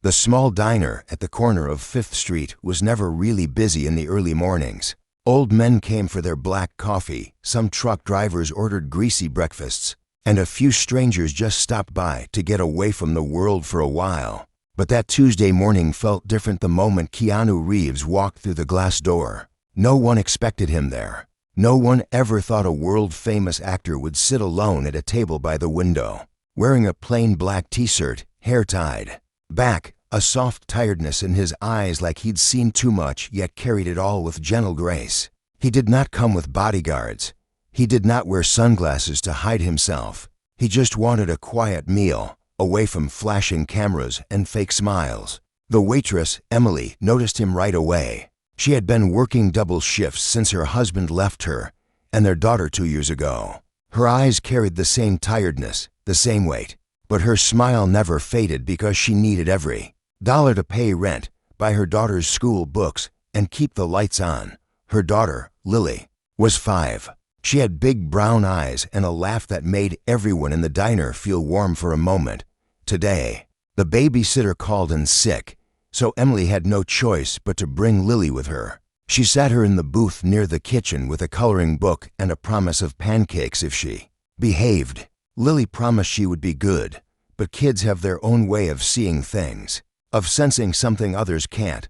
The small diner at the corner of 5th Street was never really busy in the early mornings. Old men came for their black coffee, some truck drivers ordered greasy breakfasts, and a few strangers just stopped by to get away from the world for a while. But that Tuesday morning felt different the moment Keanu Reeves walked through the glass door. No one expected him there. No one ever thought a world-famous actor would sit alone at a table by the window, wearing a plain black t-shirt, hair tied back, a soft tiredness in his eyes like he'd seen too much yet carried it all with gentle grace. He did not come with bodyguards. He did not wear sunglasses to hide himself. He just wanted a quiet meal, away from flashing cameras and fake smiles. The waitress, Emily, noticed him right away. She had been working double shifts since her husband left her and their daughter 2 years ago. Her eyes carried the same tiredness, the same weight, but her smile never faded because she needed every dollar to pay rent, buy her daughter's school books, and keep the lights on. Her daughter, Lily, was 5. She had big brown eyes and a laugh that made everyone in the diner feel warm for a moment. Today, the babysitter called in sick, so Emily had no choice but to bring Lily with her. She sat her in the booth near the kitchen with a coloring book and a promise of pancakes if she behaved. Lily promised she would be good, but kids have their own way of seeing things, of sensing something others can't.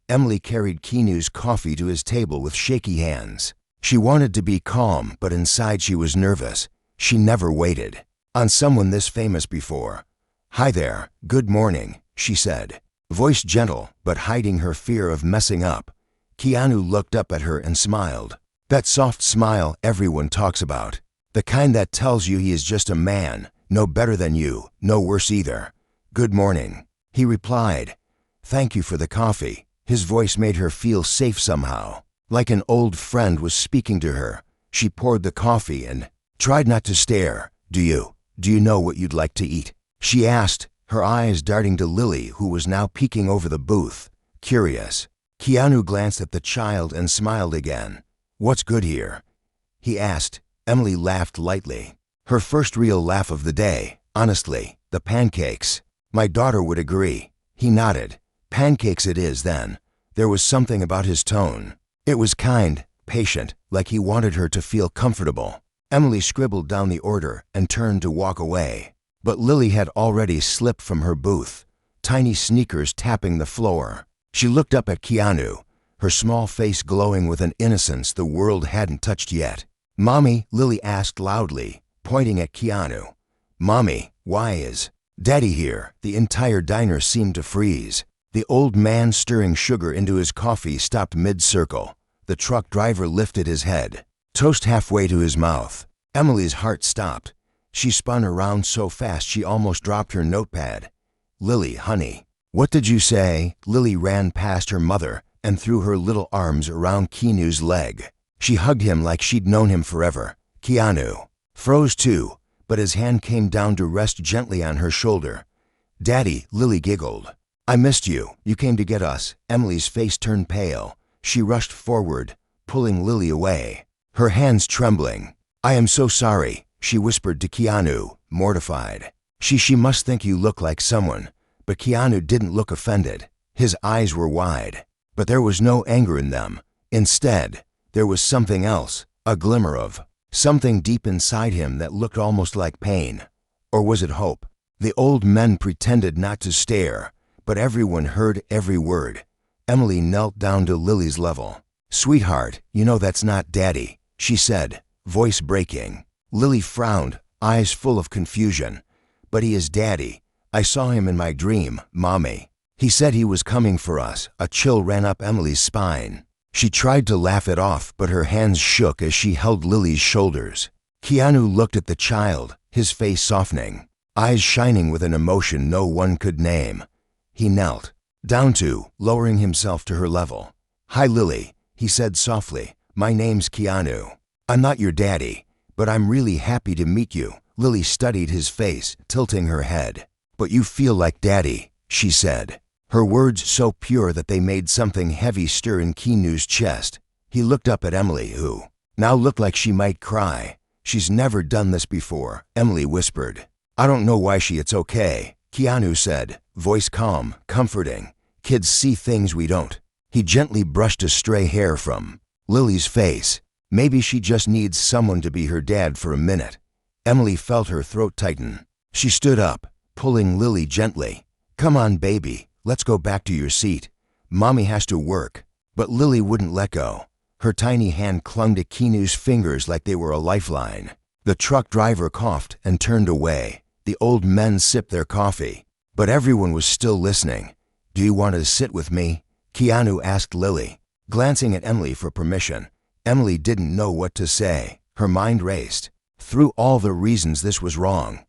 Emily carried Keanu's coffee to his table with shaky hands. She wanted to be calm, but inside she was nervous. She never waited on someone this famous before. "Hi there, good morning," she said, voice gentle but hiding her fear of messing up. Keanu looked up at her and smiled. That soft smile everyone talks about. The kind that tells you he is just a man, no better than you, no worse either. "Good morning," he replied. "Thank you for the coffee." His voice made her feel safe somehow, like an old friend was speaking to her. She poured the coffee and tried not to stare. Do you know what you'd like to eat?" she asked, her eyes darting to Lily, who was now peeking over the booth, curious. Keanu glanced at the child and smiled again. "What's good here?" he asked. Emily laughed lightly. Her first real laugh of the day. "Honestly, the pancakes. My daughter would agree." He nodded. "Pancakes it is, then." There was something about his tone. It was kind, patient, like he wanted her to feel comfortable. Emily scribbled down the order and turned to walk away. But Lily had already slipped from her booth, tiny sneakers tapping the floor. She looked up at Keanu, her small face glowing with an innocence the world hadn't touched yet. "Mommy," Lily asked loudly, pointing at Keanu. "Mommy, why is Daddy here?" The entire diner seemed to freeze. The old man stirring sugar into his coffee stopped mid-circle. The truck driver lifted his head, toast halfway to his mouth. Emily's heart stopped. She spun around so fast she almost dropped her notepad. "Lily, honey, what did you say?" Lily ran past her mother and threw her little arms around Keanu's leg. She hugged him like she'd known him forever. Keanu froze too, but his hand came down to rest gently on her shoulder. "Daddy," Lily giggled. "I missed you. You came to get us." Emily's face turned pale. She rushed forward, pulling Lily away, her hands trembling. "I am so sorry," she whispered to Keanu, mortified. She must think you look like someone." But Keanu didn't look offended. His eyes were wide, but there was no anger in them. Instead, there was something else, a glimmer of something deep inside him that looked almost like pain. Or was it hope? The old men pretended not to stare, but everyone heard every word. Emily knelt down to Lily's level. "Sweetheart, you know that's not Daddy," she said, voice breaking. Lily frowned, eyes full of confusion. "But he is Daddy. I saw him in my dream, Mommy. He said he was coming for us." A chill ran up Emily's spine. She tried to laugh it off, but her hands shook as she held Lily's shoulders. Keanu looked at the child, his face softening, eyes shining with an emotion no one could name. He knelt down to, lowering himself to her level. "Hi, Lily," he said softly. "My name's Keanu. I'm not your daddy, but I'm really happy to meet you." Lily studied his face, tilting her head. "But you feel like Daddy," she said, her words so pure that they made something heavy stir in Keanu's chest. He looked up at Emily, who now looked like she might cry. "She's never done this before," Emily whispered. "I don't know why it's okay." Keanu said, voice calm, comforting. Kids see things we don't. He gently brushed a stray hair from Lily's face. Maybe she just needs someone to be her dad for a minute. Emily felt her throat tighten. She stood up, pulling Lily gently. Come on, baby, let's go back to your seat. Mommy has to work. But Lily wouldn't let go. Her tiny hand clung to Keanu's fingers like they were a lifeline. The truck driver coughed and turned away. The old men sipped their coffee. But everyone was still listening. Do you want to sit with me? Keanu asked Lily, glancing at Emily for permission. Emily didn't know what to say. Her mind raced through all the reasons this was wrong.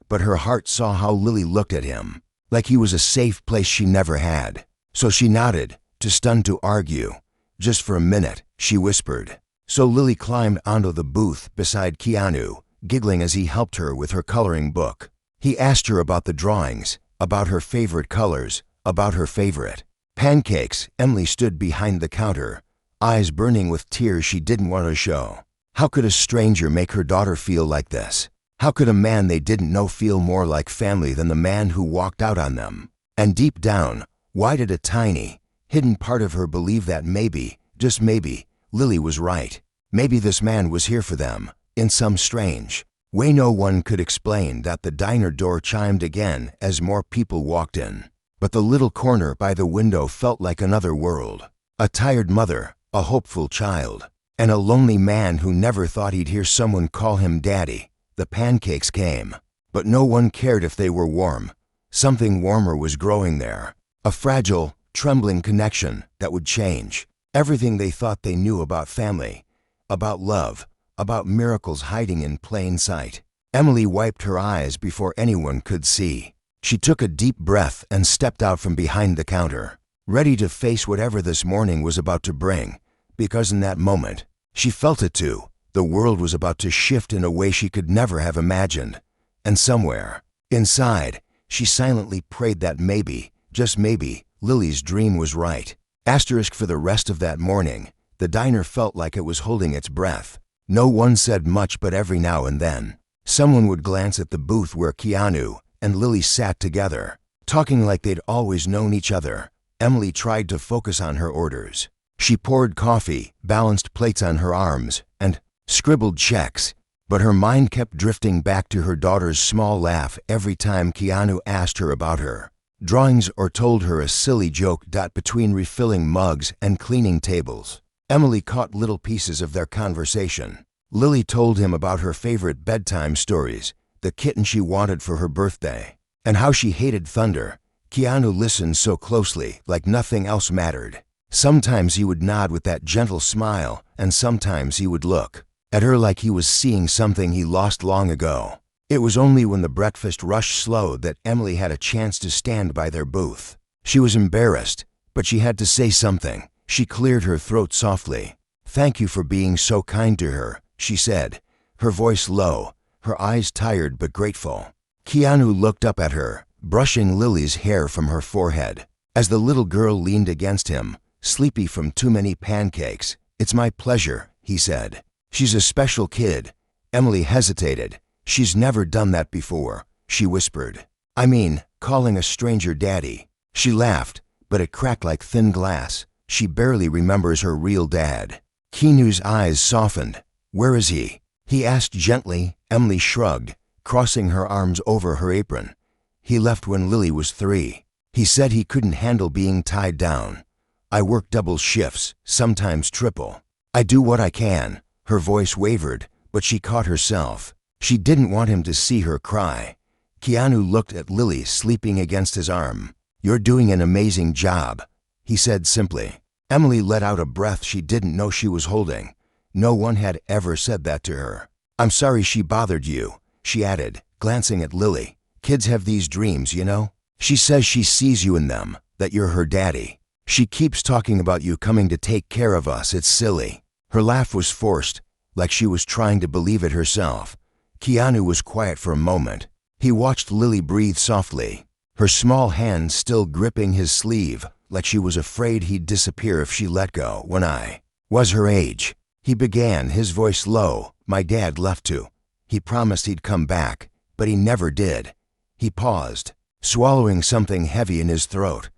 But her heart saw how Lily looked at him, like he was a safe place she never had. So she nodded, too stunned to argue. Just for a minute, she whispered. So Lily climbed onto the booth beside Keanu, giggling as he helped her with her coloring book. He asked her about the drawings, about her favorite colors, about her favorite pancakes. Emily stood behind the counter, eyes burning with tears she didn't want to show. How could a stranger make her daughter feel like this? How could a man they didn't know feel more like family than the man who walked out on them? And deep down, why did a tiny, hidden part of her believe that maybe, just maybe, Lily was right? Maybe this man was here for them, in some strange way no one could explain. That the diner door chimed again as more people walked in. But the little corner by the window felt like another world. A tired mother, a hopeful child, and a lonely man who never thought he'd hear someone call him daddy. The pancakes came, but no one cared if they were warm. Something warmer was growing there. A fragile, trembling connection that would change everything they thought they knew about family, about love, about miracles hiding in plain sight. Emily wiped her eyes before anyone could see. She took a deep breath and stepped out from behind the counter, ready to face whatever this morning was about to bring, because in that moment, she felt it too. The world was about to shift in a way she could never have imagined. And somewhere, inside, she silently prayed that maybe, just maybe, Lily's dream was right. Asterisk for the rest of that morning, the diner felt like it was holding its breath. No one said much, but every now and then, someone would glance at the booth where Keanu and Lily sat together, talking like they'd always known each other. Emily tried to focus on her orders. She poured coffee, balanced plates on her arms, and scribbled checks. But her mind kept drifting back to her daughter's small laugh every time Keanu asked her about her drawings or told her a silly joke. Between refilling mugs and cleaning tables, Emily caught little pieces of their conversation. Lily told him about her favorite bedtime stories, the kitten she wanted for her birthday, and how she hated thunder. Keanu listened so closely, like nothing else mattered. Sometimes he would nod with that gentle smile, and sometimes he would look at her like he was seeing something he lost long ago. It was only when the breakfast rush slowed that Emily had a chance to stand by their booth. She was embarrassed, but she had to say something. She cleared her throat softly. Thank you for being so kind to her, she said, her voice low, her eyes tired but grateful. Keanu looked up at her, brushing Lily's hair from her forehead. As the little girl leaned against him, sleepy from too many pancakes, "It's my pleasure," he said. "She's a special kid." Emily hesitated. "She's never done that before," she whispered. "I mean, calling a stranger daddy." She laughed, but it cracked like thin glass. She barely remembers her real dad. Keanu's eyes softened. "Where is he?" he asked gently. Emily shrugged, crossing her arms over her apron. "He left when Lily was 3. He said he couldn't handle being tied down. I work double shifts, sometimes triple. I do what I can." Her voice wavered, but she caught herself. She didn't want him to see her cry. Keanu looked at Lily sleeping against his arm. "You're doing an amazing job," he said simply. Emily let out a breath she didn't know she was holding. No one had ever said that to her. "I'm sorry she bothered you," she added, glancing at Lily. "Kids have these dreams, you know. She says she sees you in them, that you're her daddy. She keeps talking about you coming to take care of us. It's silly." Her laugh was forced, like she was trying to believe it herself. Keanu was quiet for a moment. He watched Lily breathe softly, her small hand still gripping his sleeve, like she was afraid he'd disappear if she let go. "When I was her age," he began, his voice low, "my dad left too. He promised he'd come back, but he never did." He paused, swallowing something heavy in his throat.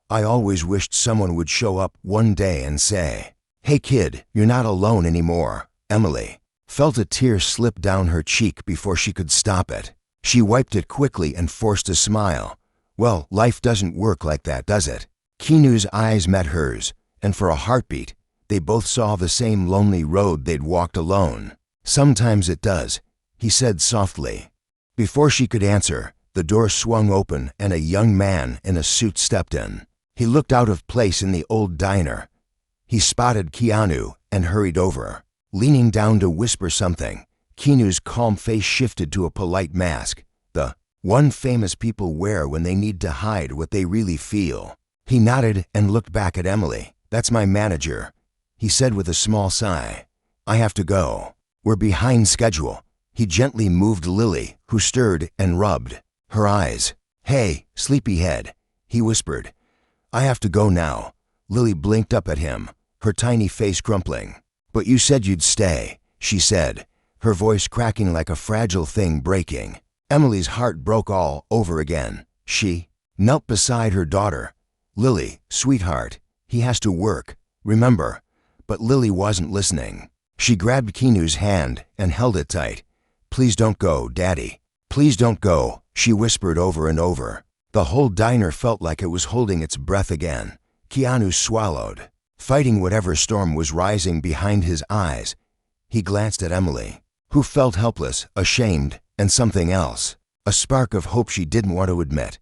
I always wished someone would show up one day and say, "Hey kid, you're not alone anymore." Emily felt a tear slip down her cheek before she could stop it. She wiped it quickly and forced a smile. Well, life doesn't work like that, does it? Keanu's eyes met hers, and for a heartbeat, they both saw the same lonely road they'd walked alone. "Sometimes it does," he said softly. Before she could answer, the door swung open and a young man in a suit stepped in. He looked out of place in the old diner. He spotted Keanu and hurried over. Leaning down to whisper something, Keanu's calm face shifted to a polite mask, the one famous people wear when they need to hide what they really feel. He nodded and looked back at Emily. "That's my manager," he said with a small sigh. "I have to go. We're behind schedule." He gently moved Lily, who stirred and rubbed her eyes. "Hey, sleepyhead," he whispered. "I have to go now." Lily blinked up at him, her tiny face crumpling. "But you said you'd stay," she said, her voice cracking like a fragile thing breaking. Emily's heart broke all over again. She knelt beside her daughter. "Lily, sweetheart, he has to work, remember?" But Lily wasn't listening. She grabbed Keanu's hand and held it tight. "Please don't go, Daddy. Please don't go," she whispered over and over. The whole diner felt like it was holding its breath again. Keanu swallowed, fighting whatever storm was rising behind his eyes. He glanced at Emily, who felt helpless, ashamed, and something else, a spark of hope she didn't want to admit.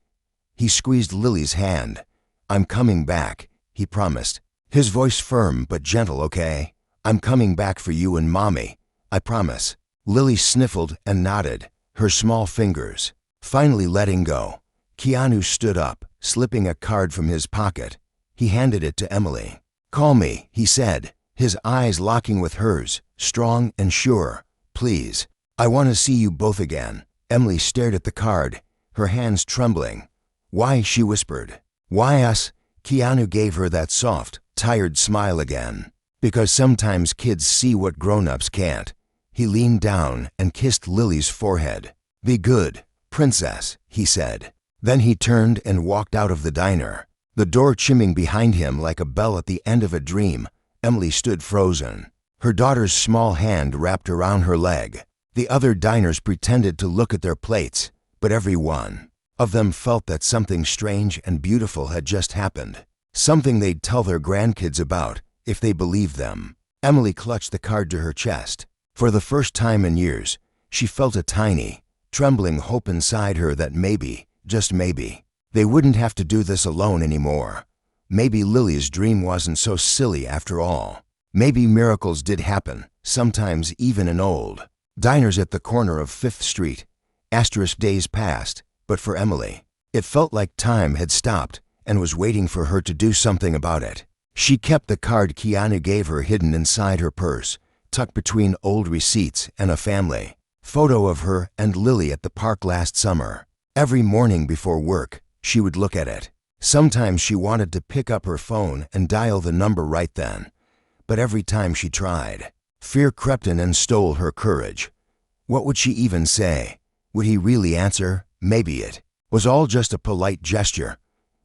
He squeezed Lily's hand. "I'm coming back," he promised, his voice firm but gentle. "Okay? I'm coming back for you and Mommy. I promise." Lily sniffled and nodded, her small fingers finally letting go. Keanu stood up, slipping a card from his pocket. He handed it to Emily. "Call me," he said, his eyes locking with hers, strong and sure. "Please. I want to see you both again." Emily stared at the card, her hands trembling. "Why?" she whispered. "Why us?" Keanu gave her that soft, tired smile again. "Because sometimes kids see what grown-ups can't." He leaned down and kissed Lily's forehead. "Be good, princess," he said. Then he turned and walked out of the diner, the door chimming behind him like a bell at the end of a dream. Emily stood frozen, her daughter's small hand wrapped around her leg. The other diners pretended to look at their plates, but every one of them felt that something strange and beautiful had just happened, something they'd tell their grandkids about if they believed them. Emily clutched the card to her chest. For the first time in years, she felt a tiny, trembling hope inside her that maybe, just maybe, they wouldn't have to do this alone anymore. Maybe Lily's dream wasn't so silly after all. Maybe miracles did happen, sometimes even in old diners at the corner of 5th Street. Days passed, but for Emily, it felt like time had stopped and was waiting for her to do something about it. She kept the card Keanu gave her hidden inside her purse, tucked between old receipts and a family photo of her and Lily at the park last summer. Every morning before work, she would look at it. Sometimes she wanted to pick up her phone and dial the number right then, but every time she tried, fear crept in and stole her courage. What would she even say? Would he really answer? Maybe it was all just a polite gesture.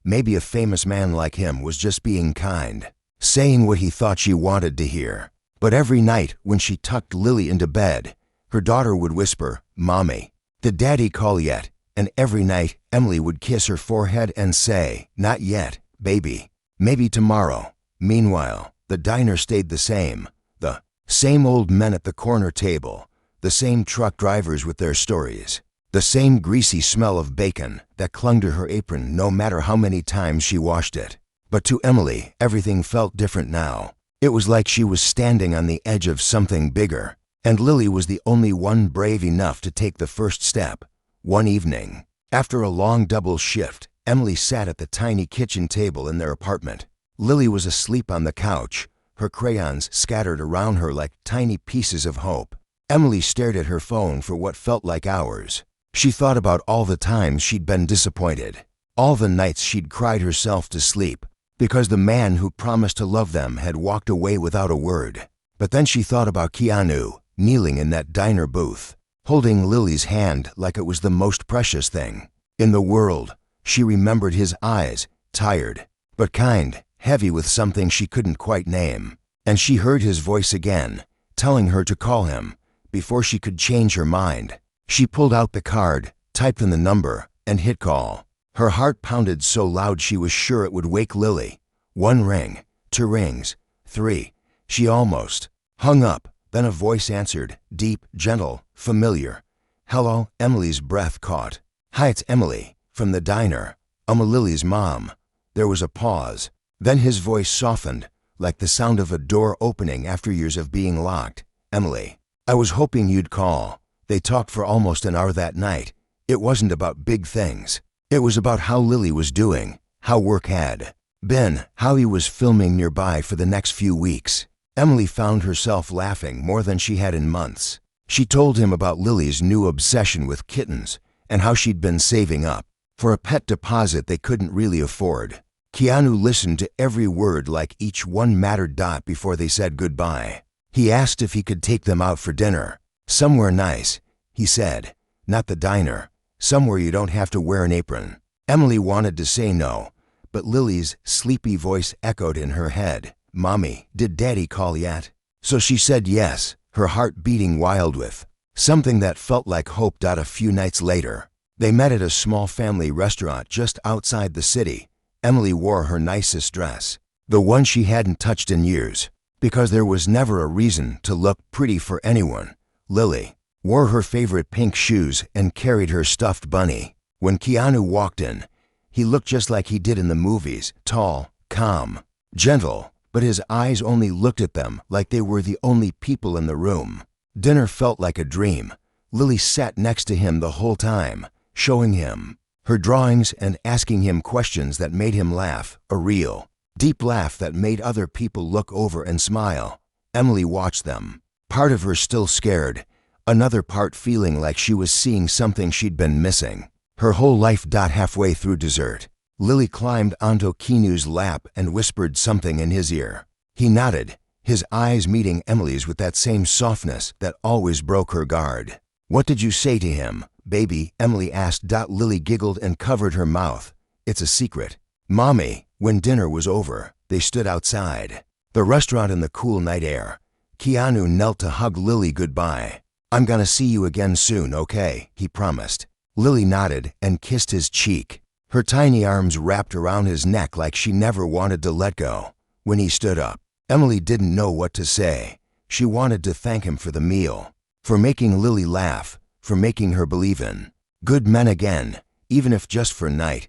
Maybe a famous man like him was just being kind, saying what he thought she wanted to hear. But every night when she tucked Lily into bed, her daughter would whisper, "Mommy, did Daddy call yet?" And every night Emily would kiss her forehead and say, "Not yet, baby. Maybe tomorrow." Meanwhile, the diner stayed the same. The same old men at the corner table, the same truck drivers with their stories, the same greasy smell of bacon that clung to her apron no matter how many times she washed it. But to Emily, everything felt different now. It was like she was standing on the edge of something bigger, and Lily was the only one brave enough to take the first step. One evening, after a long double shift, Emily sat at the tiny kitchen table in their apartment. Lily was asleep on the couch, her crayons scattered around her like tiny pieces of hope. Emily stared at her phone for what felt like hours. She thought about all the times she'd been disappointed, all the nights she'd cried herself to sleep, because the man who promised to love them had walked away without a word. But then she thought about Keanu, kneeling in that diner booth, holding Lily's hand like it was the most precious thing in the world. She remembered his eyes, tired, but kind, heavy with something she couldn't quite name. And she heard his voice again, telling her to call him, before she could change her mind. She pulled out the card, typed in the number, and hit call. Her heart pounded so loud she was sure it would wake Lily. 1 ring, 2 rings, 3. She almost hung up. Then a voice answered, deep, gentle, familiar. Hello, Emily's breath caught. Hi, it's Emily, from the diner. I'm Lily's mom. There was a pause. Then his voice softened, like the sound of a door opening after years of being locked. Emily, I was hoping you'd call. They talked for almost an hour that night. It wasn't about big things. It was about how Lily was doing, how work had been, how he was filming nearby for the next few weeks. Emily found herself laughing more than she had in months. She told him about Lily's new obsession with kittens and how she'd been saving up for a pet deposit they couldn't really afford. Keanu listened to every word like each one mattered. Before they said goodbye, he asked if he could take them out for dinner. Somewhere nice, he said. Not the diner. Somewhere you don't have to wear an apron. Emily wanted to say no, but Lily's sleepy voice echoed in her head. Mommy, did Daddy call yet? So she said yes, her heart beating wild with something that felt like hope. A few nights later, they met at a small family restaurant just outside the city. Emily wore her nicest dress, the one she hadn't touched in years, because there was never a reason to look pretty for anyone. Lily wore her favorite pink shoes and carried her stuffed bunny. When Keanu walked in, he looked just like he did in the movies, tall, calm, gentle, but his eyes only looked at them like they were the only people in the room. Dinner felt like a dream. Lily sat next to him the whole time, showing him her drawings and asking him questions that made him laugh, a real, deep laugh that made other people look over and smile. Emily watched them, part of her still scared, another part feeling like she was seeing something she'd been missing her whole life. Halfway through dessert, Lily climbed onto Keanu's lap and whispered something in his ear. He nodded, his eyes meeting Emily's with that same softness that always broke her guard. What did you say to him, baby? Emily asked. Lily giggled and covered her mouth. It's a secret. Mommy. When dinner was over, they stood outside the restaurant in the cool night air. Keanu knelt to hug Lily goodbye. I'm gonna see you again soon, okay? He promised. Lily nodded and kissed his cheek. Her tiny arms wrapped around his neck like she never wanted to let go. When he stood up, Emily didn't know what to say. She wanted to thank him for the meal, for making Lily laugh, for making her believe in good men again, even if just for a night.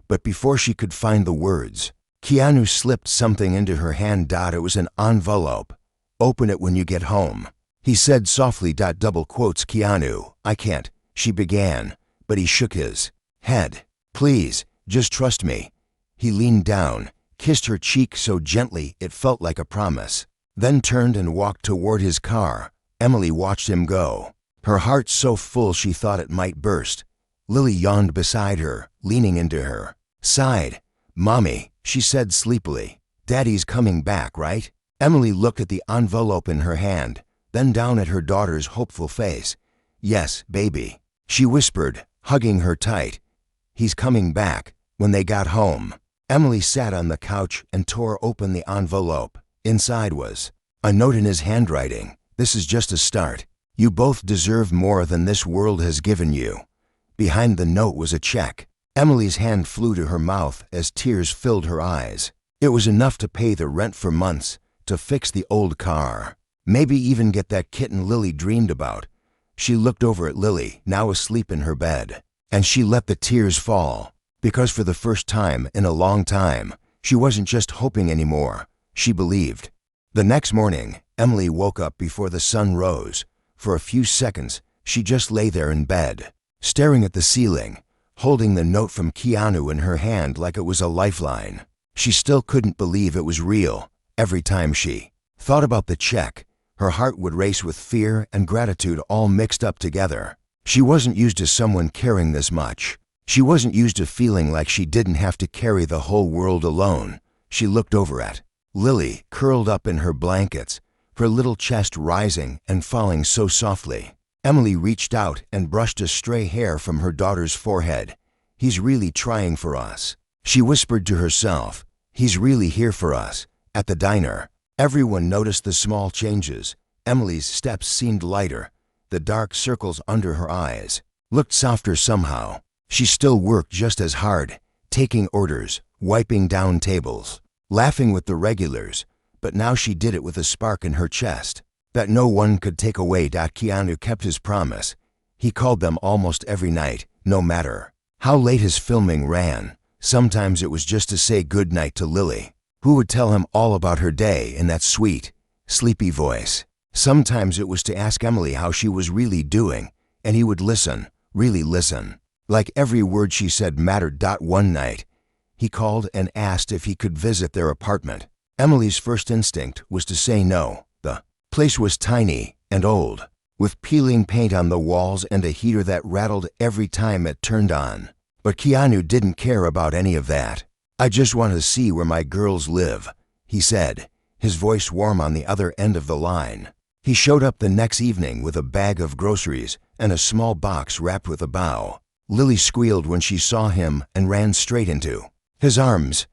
But before she could find the words, Keanu slipped something into her hand. It was an envelope. Open it when you get home, he said softly. Double quotes. Keanu, I can't, she began, but he shook his head. Please, just trust me. He leaned down, kissed her cheek so gently it felt like a promise, then turned and walked toward his car. Emily watched him go, her heart so full she thought it might burst. Lily yawned beside her, leaning into her side. Mommy, she said sleepily, Daddy's coming back, right? Emily looked at the envelope in her hand, then down at her daughter's hopeful face. Yes, baby, she whispered, hugging her tight. He's coming back. When they got home, Emily sat on the couch and tore open the envelope. Inside was a note in his handwriting. This is just a start. You both deserve more than this world has given you. Behind the note was a check. Emily's hand flew to her mouth as tears filled her eyes. It was enough to pay the rent for months, to fix the old car, maybe even get that kitten Lily dreamed about. She looked over at Lily, now asleep in her bed, and she let the tears fall, because for the first time in a long time, she wasn't just hoping anymore, she believed. The next morning, Emily woke up before the sun rose. For a few seconds, she just lay there in bed, staring at the ceiling, holding the note from Keanu in her hand like it was a lifeline. She still couldn't believe it was real. Every time she thought about the check, her heart would race with fear and gratitude all mixed up together. She wasn't used to someone caring this much. She wasn't used to feeling like she didn't have to carry the whole world alone. She looked over at Lily, curled up in her blankets, her little chest rising and falling so softly. Emily reached out and brushed a stray hair from her daughter's forehead. He's really trying for us. She whispered to herself, he's really here for us. At the diner, everyone noticed the small changes. Emily's steps seemed lighter. The dark circles under her eyes looked softer somehow. She still worked just as hard, taking orders, wiping down tables, laughing with the regulars, but now she did it with a spark in her chest that no one could take away. Keanu kept his promise. He called them almost every night, no matter how late his filming ran. Sometimes it was just to say good night to Lily, who would tell him all about her day in that sweet, sleepy voice. Sometimes it was to ask Emily how she was really doing, and he would listen, really listen. Like every word she said mattered. One night, he called and asked if he could visit their apartment. Emily's first instinct was to say no. The place was tiny and old, with peeling paint on the walls and a heater that rattled every time it turned on. But Keanu didn't care about any of that. I just want to see where my girls live, he said, his voice warm on the other end of the line. He showed up the next evening with a bag of groceries and a small box wrapped with a bow. Lily squealed when she saw him and ran straight into his arms.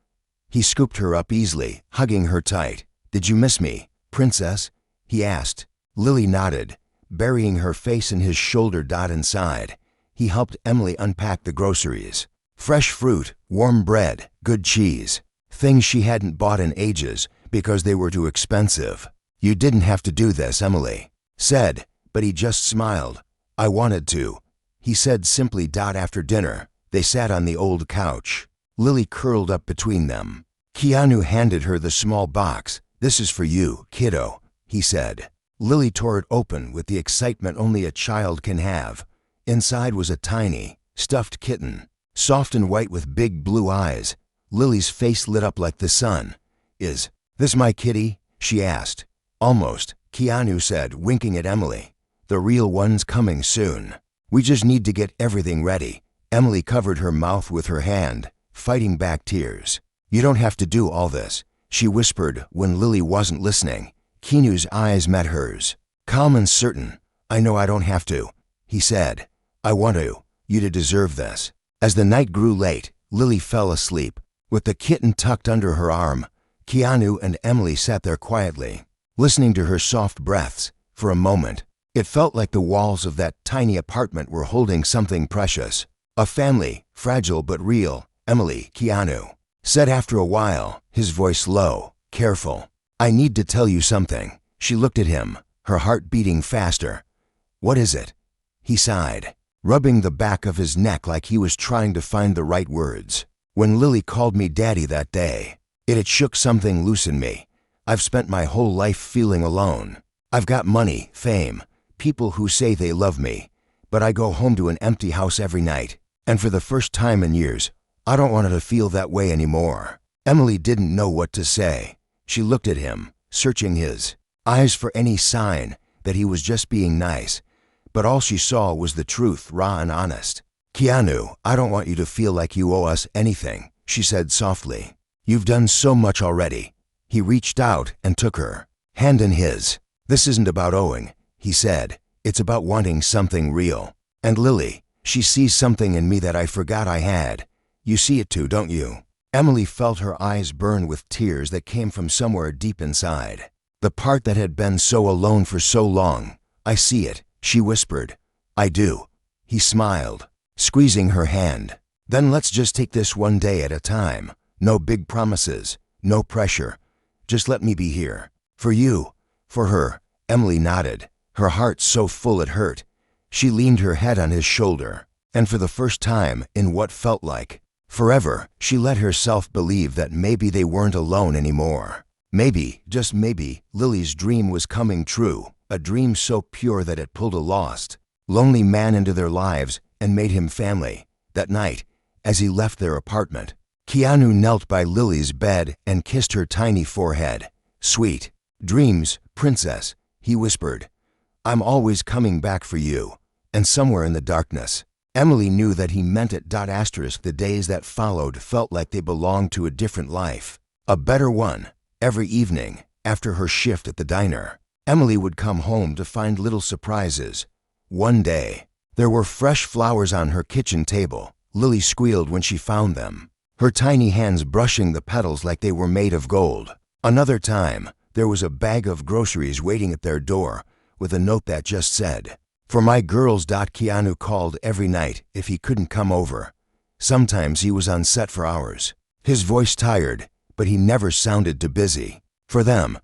He scooped her up easily, hugging her tight. Did you miss me, princess? He asked. Lily nodded, burying her face in his shoulder. Inside, he helped Emily unpack the groceries. Fresh fruit, warm bread, good cheese. Things she hadn't bought in ages because they were too expensive. You didn't have to do this, Emily said, but he just smiled. I wanted to, he said simply. After dinner, they sat on the old couch. Lily curled up between them. Keanu handed her the small box. This is for you, kiddo, he said. Lily tore it open with the excitement only a child can have. Inside was a tiny, stuffed kitten, soft and white with big blue eyes. Lily's face lit up like the sun. Is this my kitty? She asked. Almost, Keanu said, winking at Emily. The real one's coming soon. We just need to get everything ready. Emily covered her mouth with her hand, fighting back tears. You don't have to do all this, she whispered when Lily wasn't listening. Keanu's eyes met hers. Calm and certain. I know I don't have to, he said. I want you to deserve this. As the night grew late, Lily fell asleep. With the kitten tucked under her arm, Keanu and Emily sat there quietly, listening to her soft breaths. For a moment, it felt like the walls of that tiny apartment were holding something precious. A family, fragile but real. Emily, Keanu said after a while, his voice low, careful. I need to tell you something. She looked at him, her heart beating faster. What is it? He sighed, rubbing the back of his neck like he was trying to find the right words. When Lily called me daddy that day, it had shook something loose in me. I've spent my whole life feeling alone. I've got money, fame, people who say they love me, but I go home to an empty house every night, and for the first time in years, I don't want to feel that way anymore. Emily didn't know what to say. She looked at him, searching his eyes for any sign that he was just being nice, but all she saw was the truth, raw and honest. Keanu, I don't want you to feel like you owe us anything, she said softly. You've done so much already. He reached out and took her hand in his. This isn't about owing, he said. It's about wanting something real. And Lily, she sees something in me that I forgot I had. You see it too, don't you? Emily felt her eyes burn with tears that came from somewhere deep inside. The part that had been so alone for so long. I see it, she whispered. I do. He smiled, squeezing her hand. Then let's just take this one day at a time. No big promises, no pressure. Just let me be here. For you, for her. Emily nodded, her heart so full it hurt. She leaned her head on his shoulder, and for the first time in what felt like forever, she let herself believe that maybe they weren't alone anymore. Maybe, just maybe, Lily's dream was coming true, a dream so pure that it pulled a lost, lonely man into their lives and made him family. That night, as he left their apartment, Keanu knelt by Lily's bed and kissed her tiny forehead. Sweet dreams, princess, he whispered. I'm always coming back for you. And somewhere in the darkness, Emily knew that he meant it. The days that followed felt like they belonged to a different life, a better one. Every evening, after her shift at the diner, Emily would come home to find little surprises. One day, there were fresh flowers on her kitchen table, Lily squealed when she found them, her tiny hands brushing the petals like they were made of gold. Another time, there was a bag of groceries waiting at their door with a note that just said, "For my girls." Keanu called every night if he couldn't come over. Sometimes he was on set for hours, his voice tired, but he never sounded too busy. For them,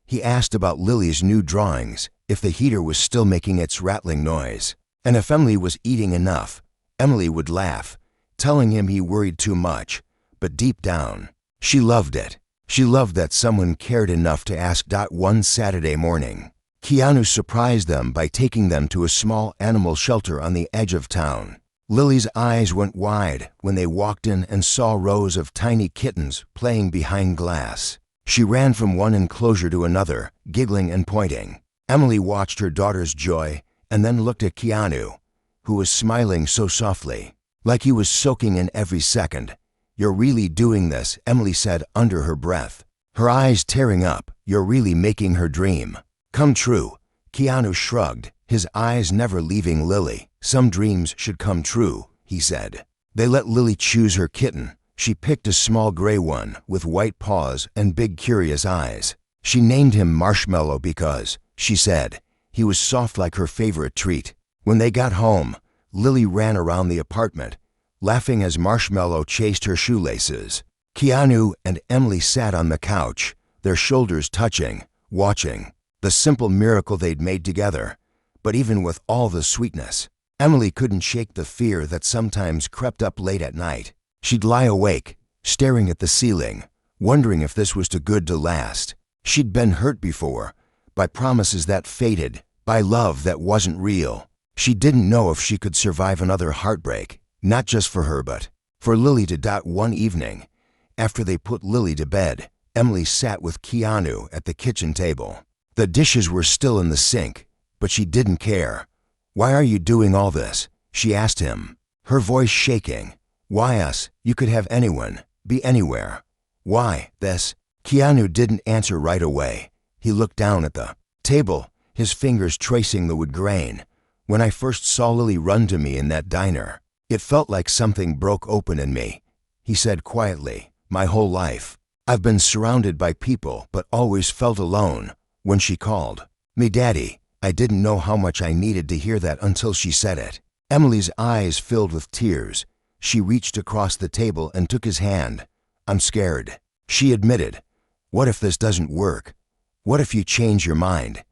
he asked about Lily's new drawings, if the heater was still making its rattling noise, and if Emily was eating enough. Emily would laugh, telling him he worried too much, but deep down, she loved it. She loved that someone cared enough to ask. One Saturday morning, Keanu surprised them by taking them to a small animal shelter on the edge of town. Lily's eyes went wide when they walked in and saw rows of tiny kittens playing behind glass. She ran from one enclosure to another, giggling and pointing. Emily watched her daughter's joy and then looked at Keanu, who was smiling so softly, like he was soaking in every second. "You're really doing this," Emily said under her breath, her eyes tearing up. "You're really making her dream come true." Keanu shrugged, his eyes never leaving Lily. "Some dreams should come true," he said. They let Lily choose her kitten. She picked a small gray one with white paws and big curious eyes. She named him Marshmallow because, she said, he was soft like her favorite treat. When they got home, Lily ran around the apartment, laughing as Marshmallow chased her shoelaces. Keanu and Emily sat on the couch, their shoulders touching, watching the simple miracle they'd made together. But even with all the sweetness, Emily couldn't shake the fear that sometimes crept up late at night. She'd lie awake, staring at the ceiling, wondering if this was too good to last. She'd been hurt before, by promises that faded, by love that wasn't real. She didn't know if she could survive another heartbreak, not just for her but for Lily too. One evening, after they put Lily to bed, Emily sat with Keanu at the kitchen table. The dishes were still in the sink, but she didn't care. "Why are you doing all this?" she asked him, her voice shaking. "Why us? You could have anyone, be anywhere. Why this?" Keanu didn't answer right away. He looked down at the table, his fingers tracing the wood grain. "When I first saw Lily run to me in that diner, it felt like something broke open in me," he said quietly. "My whole life, I've been surrounded by people but always felt alone. When she called me Daddy, I didn't know how much I needed to hear that until she said it." Emily's eyes filled with tears. She reached across the table and took his hand. "I'm scared," she admitted. "What if this doesn't work? What if you change your mind?"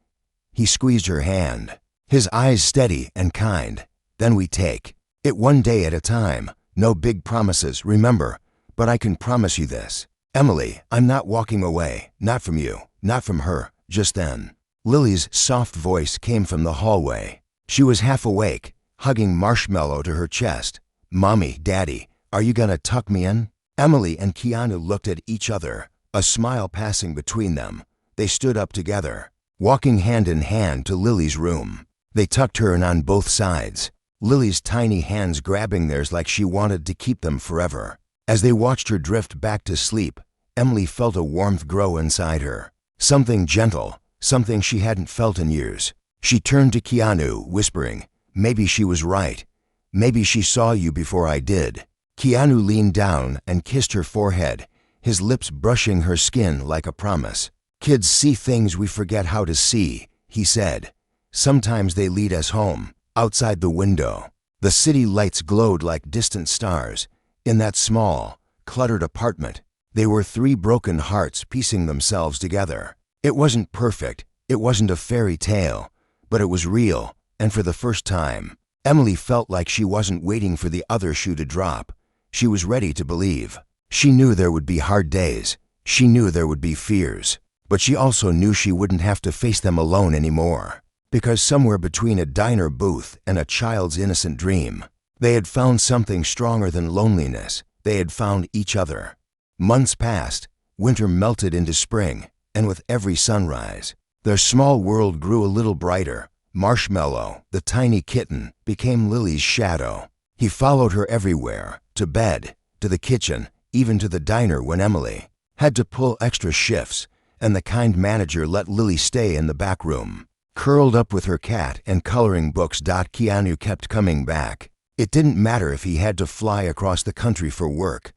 He squeezed her hand, his eyes steady and kind. "Then we take it one day at a time. No big promises, remember, but I can promise you this. Emily, I'm not walking away, not from you, not from her." Just then, Lily's soft voice came from the hallway. She was half awake, hugging Marshmallow to her chest. "Mommy, Daddy, are you gonna tuck me in?" Emily and Keanu looked at each other, a smile passing between them. They stood up together, walking hand in hand to Lily's room. They tucked her in on both sides, Lily's tiny hands grabbing theirs like she wanted to keep them forever. As they watched her drift back to sleep, Emily felt a warmth grow inside her. Something gentle, something she hadn't felt in years. She turned to Keanu, whispering, "Maybe she was right. Maybe she saw you before I did." Keanu leaned down and kissed her forehead, his lips brushing her skin like a promise. "Kids see things we forget how to see," he said. "Sometimes they lead us home." Outside the window, the city lights glowed like distant stars. In that small, cluttered apartment, they were three broken hearts piecing themselves together. It wasn't perfect, it wasn't a fairy tale, but it was real, and for the first time, Emily felt like she wasn't waiting for the other shoe to drop. She was ready to believe. She knew there would be hard days. She knew there would be fears. But she also knew she wouldn't have to face them alone anymore. Because somewhere between a diner booth and a child's innocent dream, they had found something stronger than loneliness. They had found each other. Months passed, winter melted into spring, and with every sunrise, their small world grew a little brighter. Marshmallow, the tiny kitten, became Lily's shadow. He followed her everywhere, to bed, to the kitchen, even to the diner when Emily had to pull extra shifts, and the kind manager let Lily stay in the back room, curled up with her cat and coloring books. Keanu kept coming back. It didn't matter if he had to fly across the country for work.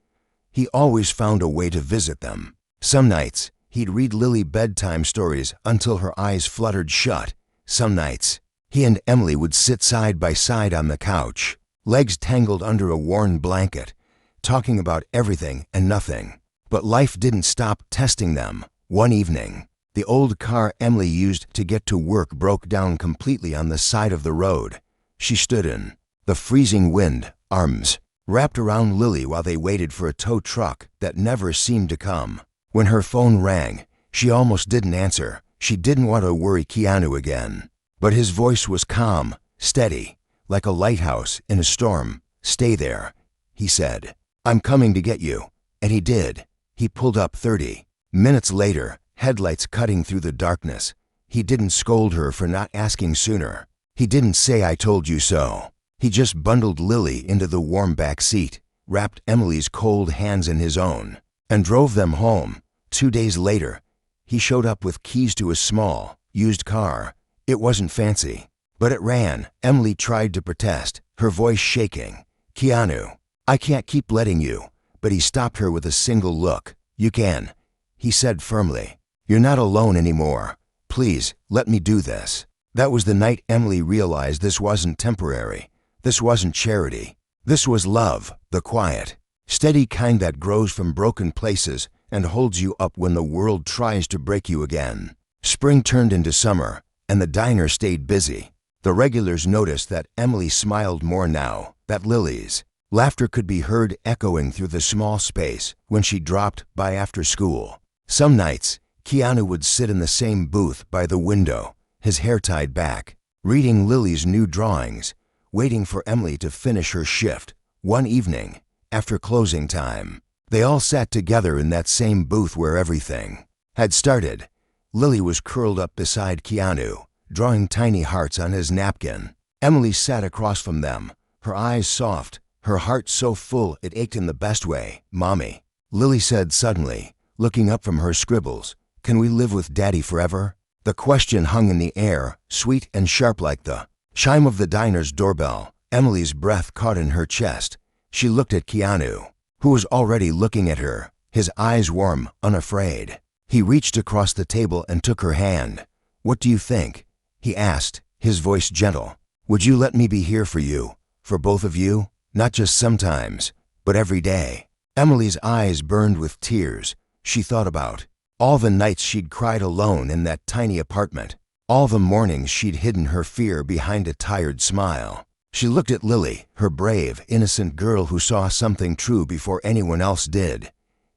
He always found a way to visit them. Some nights, he'd read Lily bedtime stories until her eyes fluttered shut. Some nights, he and Emily would sit side by side on the couch, legs tangled under a worn blanket, talking about everything and nothing. But life didn't stop testing them. One evening, the old car Emily used to get to work broke down completely on the side of the road. She stood in the freezing wind, arms wrapped around Lily while they waited for a tow truck that never seemed to come. When her phone rang, she almost didn't answer. She didn't want to worry Keanu again. But his voice was calm, steady, like a lighthouse in a storm. "Stay there," he said. "I'm coming to get you." And he did. He pulled up 30 minutes later, headlights cutting through the darkness. He didn't scold her for not asking sooner. He didn't say "I told you so." He just bundled Lily into the warm back seat, wrapped Emily's cold hands in his own, and drove them home. 2 days later, he showed up with keys to a small, used car. It wasn't fancy, but it ran. Emily tried to protest, her voice shaking. "Keanu, I can't keep letting you." But he stopped her with a single look. "You can," he said firmly. "You're not alone anymore. Please, let me do this." That was the night Emily realized this wasn't temporary. This wasn't charity. This was love, the quiet, steady kind that grows from broken places and holds you up when the world tries to break you again. Spring turned into summer, and the diner stayed busy. The regulars noticed that Emily smiled more now, that Lily's laughter could be heard echoing through the small space when she dropped by after school. Some nights, Keanu would sit in the same booth by the window, his hair tied back, reading Lily's new drawings, waiting for Emily to finish her shift. One evening, after closing time, they all sat together in that same booth where everything had started. Lily was curled up beside Keanu, drawing tiny hearts on his napkin. Emily sat across from them, her eyes soft, her heart so full it ached in the best way. "Mommy," Lily said suddenly, looking up from her scribbles, "can we live with Daddy forever?" The question hung in the air, sweet and sharp like the chime of the diner's doorbell. Emily's breath caught in her chest. She looked at Keanu, who was already looking at her, his eyes warm, unafraid. He reached across the table and took her hand. "What do you think?" he asked, his voice gentle. "Would you let me be here for you, for both of you? Not just sometimes, but every day?" Emily's eyes burned with tears. She thought about all the nights she'd cried alone in that tiny apartment, all the mornings she'd hidden her fear behind a tired smile. She looked at Lily, her brave, innocent girl who saw something true before anyone else did.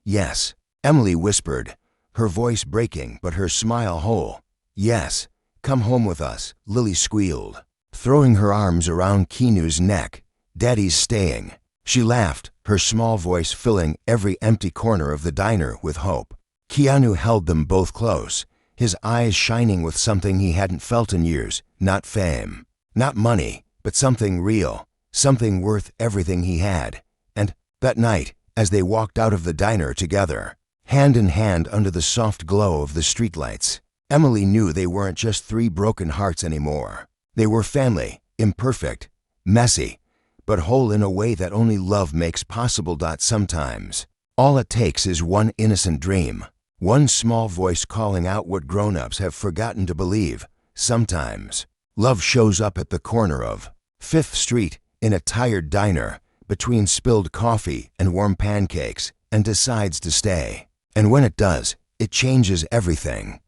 "Yes," Emily whispered, her voice breaking but her smile whole. "Yes, come home with us," Lily squealed, throwing her arms around Keanu's neck. "Daddy's staying." She laughed, her small voice filling every empty corner of the diner with hope. Keanu held them both close, his eyes shining with something he hadn't felt in years. Not fame, not money, but something real, something worth everything he had. And that night, as they walked out of the diner together, hand in hand under the soft glow of the streetlights, Emily knew they weren't just three broken hearts anymore. They were family, imperfect, messy, but whole in a way that only love makes possible. Sometimes, all it takes is one innocent dream, one small voice calling out what grown-ups have forgotten to believe. Sometimes, love shows up at the corner of 5th Street in a tired diner between spilled coffee and warm pancakes and decides to stay. And when it does, it changes everything.